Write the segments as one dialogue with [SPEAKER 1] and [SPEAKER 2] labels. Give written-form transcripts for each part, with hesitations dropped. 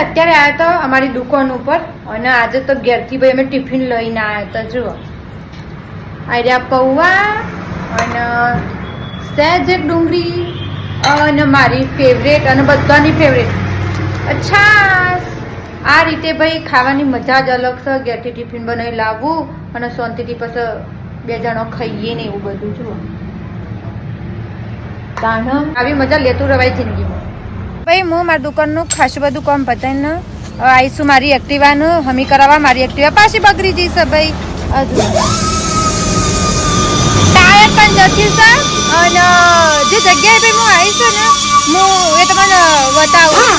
[SPEAKER 1] અત્યારે આવ્યા તો અમારી દુકાન ઉપર અને આજે તો ઘેરથી ભાઈ અમે ટિફિન લઈને આવ્યા હતા. જુઓ આર્યા પૌવા અને સહેજ એક ડુંગળી અને મારી ફેવરેટ અને બધાની ફેવરેટ છાશ. આ રીતે ભાઈ ખાવાની મજા જ અલગ છે. ઘેરથી ટિફિન બનાવી લાવવું અને શાંતિથી પછી બે જણો ખાઈએ ને એવું બધું. જુઓ આવી મજા લેતું રવાય જિંદગીમાં. ભાઈ હું મારી દુકાનનું ખાસું બધું કામ પતાવીને આવીશું મારી એક્ટિવાનું હમી કરાવવા. મારી એક્ટિવા પાછી બગડી જઈશે ભાઈ. ટાયર પણ જતી છે અને જે જગ્યાએ ભાઈ હું આવીશું ને હું એ તમને બતાવું.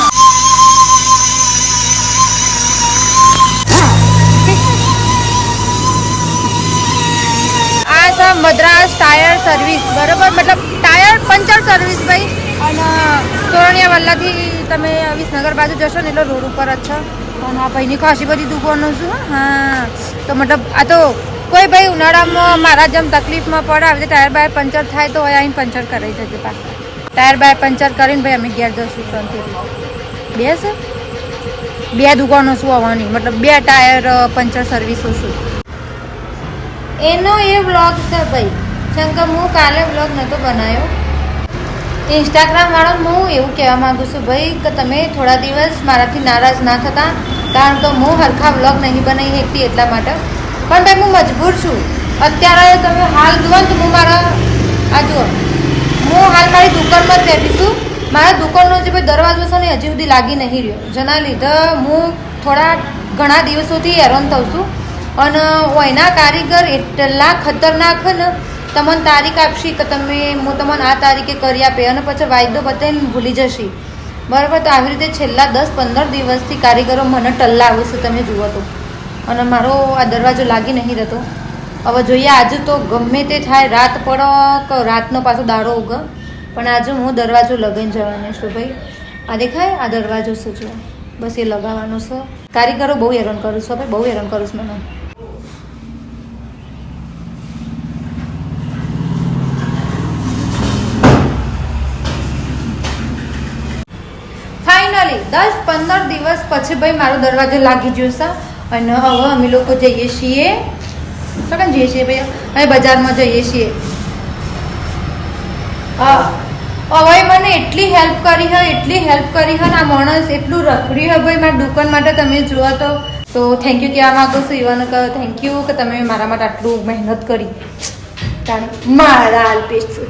[SPEAKER 1] આ છે મદ્રાસ ટાયર સર્વિસ, બરોબર, મતલબ ટાયર પંચર સર્વિસ ભાઈ. અને તોરણિયા વલ્લાથી તમે વિસનગર બાજુ જશો ને એટલે રોડ ઉપર જ છે. અને આ ભાઈની ખાસી બધી દુકાનો છું. હા, તો મતલબ આ તો કોઈ ભાઈ ઉનાળામાં મારા જેમ તકલીફમાં પડે, આવી રીતે ટાયર બાયર પંચર થાય તો આવીને પંચર કરાવી જજે પાછા. ટાયર બાયર પંચર કરીને ભાઈ અમે ઘેર જશું શાંતિથી. બે છે, બે દુકાનો શું આવવાની, મતલબ બે ટાયર પંચર સર્વિસો છું. એનો એ વ્લોગ છે ભાઈ. શંકર હું કાલે વ્લોગ નહોતો બનાવ્યો ઇન્સ્ટાગ્રામ વાળો. હું એવું કહેવા માગું છું ભાઈ કે તમે થોડા દિવસ મારાથી નારાજ ના થતા, કારણ કે હું હરખા વ્લોગ નહીં બનાવી શકતી એટલા માટે. પણ ભાઈ હું મજબૂર છું. અત્યારે તમે હાલ જુઓ ને તો હું મારા આ જુઓ હું હાલ મારી દુકાનમાં જ બેઠી છું. મારા દુકાનનો જે ભાઈ દરવાજો છે ને હજી સુધી લાગી નહીં રહ્યો, જેના લીધે હું ઘણા દિવસોથી હેરાન થઉં છું. અને એના કારીગર એટલા ખતરનાક ને, તમને તારીખ આપશી કે તમે હું તમને આ તારીખે કરી આપે અને પછી વાયદો બતાવીને ભૂલી જશી, બરાબર. તો આવી રીતે છેલ્લા 10-15 દિવસથી કારીગરો મને ટલ્લા આવે છે, તમે જુઓ તો. અને મારો આ દરવાજો લાગી નહીં રહેતો. હવે જોઈએ આજે તો ગમે તે થાય, રાત પડો કે રાતનો પાછો દાડો ઉગે, પણ આજે હું દરવાજો લગાવીને જવાનો છું ભાઈ. આ દેખાય આ દરવાજો છે જો, બસ એ લગાવવાનો છે. કારીગરો બહુ હેરાન કરું છું ભાઈ, બહુ હેરાન કરું છું મને. ફાઇનલી 10-15 દિવસ પછી ભાઈ મારો દરવાજો લાગી ગયો છે. અને હવે અમે લોકો જઈએ છીએ, સગન જઈએ છીએ ભાઈ, હવે બજારમાં જઈએ છીએ. હવે મને એટલી હેલ્પ કરી હોય, એટલી હેલ્પ કરી હોય ને આ માણસ એટલું રખડ્યું હોય ભાઈ મારી દુકાન માટે. તમે જુઓ તો થેન્ક યુ કહેવા માગું છું ઇવન કે થેન્ક યુ કે તમે મારા માટે આટલું મહેનત કરી. મારા અલ્પેશ